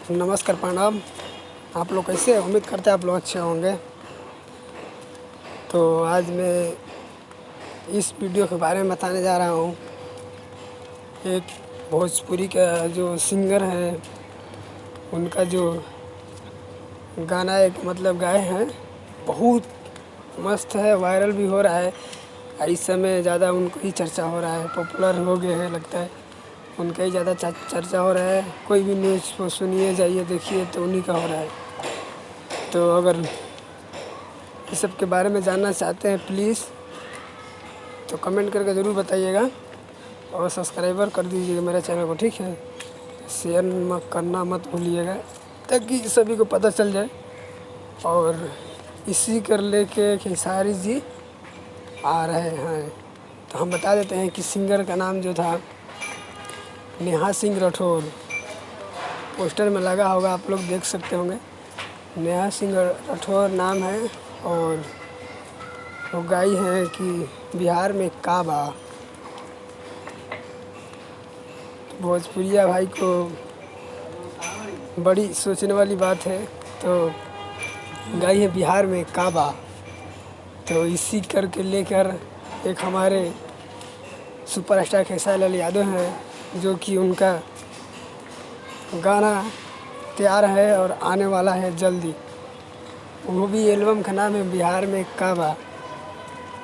नमस्कार, प्रणाम। आप लोग कैसे हैं? उम्मीद करते हैं आप लोग अच्छे होंगे। तो आज मैं इस वीडियो के बारे में बताने जा रहा हूँ। एक भोजपुरी का जो सिंगर है, उनका जो गाना एक गाए हैं, बहुत मस्त है, वायरल भी हो रहा है। इस समय ज़्यादा उनको ही चर्चा हो रहा है, पॉपुलर हो गए हैं, लगता है उनका ही ज़्यादा चर्चा हो रहा है। कोई भी न्यूज़ को सुनिए, जाइए, देखिए तो उन्हीं का हो रहा है। तो अगर इस सब के बारे में जानना चाहते हैं प्लीज़ तो कमेंट करके ज़रूर बताइएगा और सब्सक्राइबर कर दीजिएगा मेरे चैनल को, ठीक है। शेयर करना मत भूलिएगा ताकि सभी को पता चल जाए। और इसी कर लेके खेसारी जी आ रहे हैं। तो हम बता देते हैं कि सिंगर का नाम जो था नेहा सिंह राठौर, पोस्टर में लगा होगा, आप लोग देख सकते होंगे। नेहा सिंह राठौर नाम है और वो गाई है कि बिहार में काबा। भोजपुरिया भाई को बड़ी सोचने वाली बात है। तो गाई है बिहार में काबा। तो इसी करके लेकर एक हमारे सुपरस्टार खेसारी लाल यादव हैं, जो कि उनका गाना तैयार है और आने वाला है जल्दी। वो भी एल्बम का नाम है बिहार में काबा।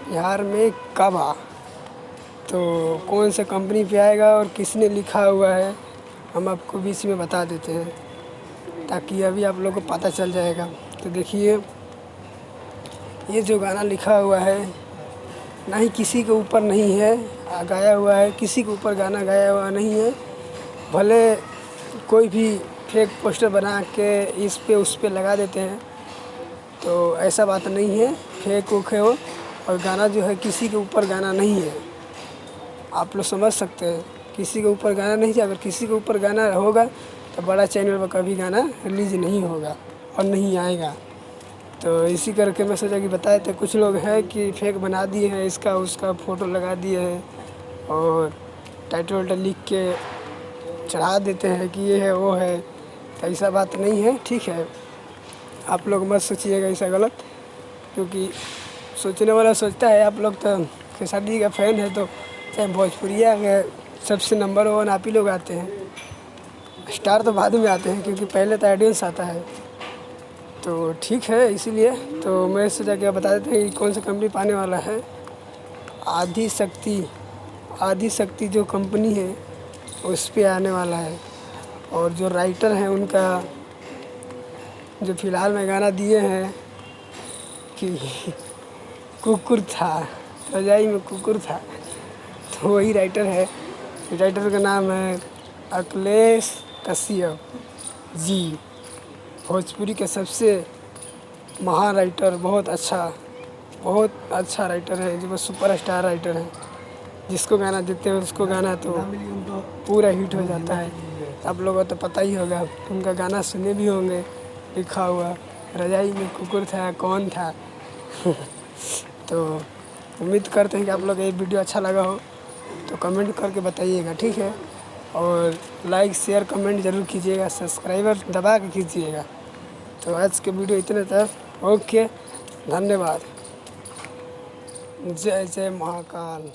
बिहार में काबा तो कौन सा कंपनी पे आएगा और किसने लिखा हुआ है, हम आपको बीच में बता देते हैं ताकि अभी आप लोगों को पता चल जाएगा। तो देखिए, ये जो गाना लिखा हुआ है ना ही किसी के ऊपर नहीं है गाया हुआ है, किसी के ऊपर गाना गाया हुआ नहीं है। भले कोई भी फेक पोस्टर बना के इस पे उस पे लगा देते हैं, तो ऐसा बात नहीं है। फेक उक है वो, और गाना जो है किसी के ऊपर गाना नहीं है। आप लोग समझ सकते हैं, किसी के ऊपर गाना नहीं है। अगर किसी के ऊपर गाना होगा तो बड़ा चैनल पर कभी गाना रिलीज नहीं होगा और नहीं आएगा। तो इसी करके मैं सोचा कि बताए थे। कुछ लोग हैं कि फेक बना दिए हैं, इसका उसका फ़ोटो लगा दिए हैं और टाइटल वाइटल लिख के चढ़ा देते हैं कि ये है वो है। तो ऐसा बात नहीं है, ठीक है। आप लोग मत सोचिएगा ऐसा गलत, क्योंकि सोचने वाला सोचता है। आप लोग तो खेसारी जी का फ़ैन है, तो चाहे भोजपुरिया में सबसे नंबर 1 आप ही लोग आते हैं। स्टार तो बाद में आते हैं, क्योंकि पहले तो ऑडियंस आता है। तो ठीक है, इसीलिए तो मैं सोचा कि बता देते हैं कि कौन सा कंपनी पाने वाला है। आदि शक्ति जो कंपनी है उस पे आने वाला है। और जो राइटर हैं उनका, जो फ़िलहाल में गाना दिए हैं कि कुकुर था, रजाई में कुकुर था, तो वही राइटर है। राइटर का नाम है अखिलेश कश्यप जी। भोजपुरी के सबसे महान राइटर, बहुत अच्छा राइटर है, जो सुपरस्टार राइटर है। जिसको गाना देते हैं उसको गाना तो पूरा हिट हो जाता है। आप लोगों को तो पता ही होगा, उनका गाना सुने भी होंगे। लिखा हुआ रजाई में कुकुर था, कौन था। तो उम्मीद करते हैं कि आप लोग ये वीडियो अच्छा लगा हो तो कमेंट करके बताइएगा, ठीक है। और लाइक शेयर कमेंट ज़रूर कीजिएगा, सब्सक्राइबर दबा के कीजिएगा। तो आज के वीडियो इतने तक। ओके, धन्यवाद। जय जय महाकाल।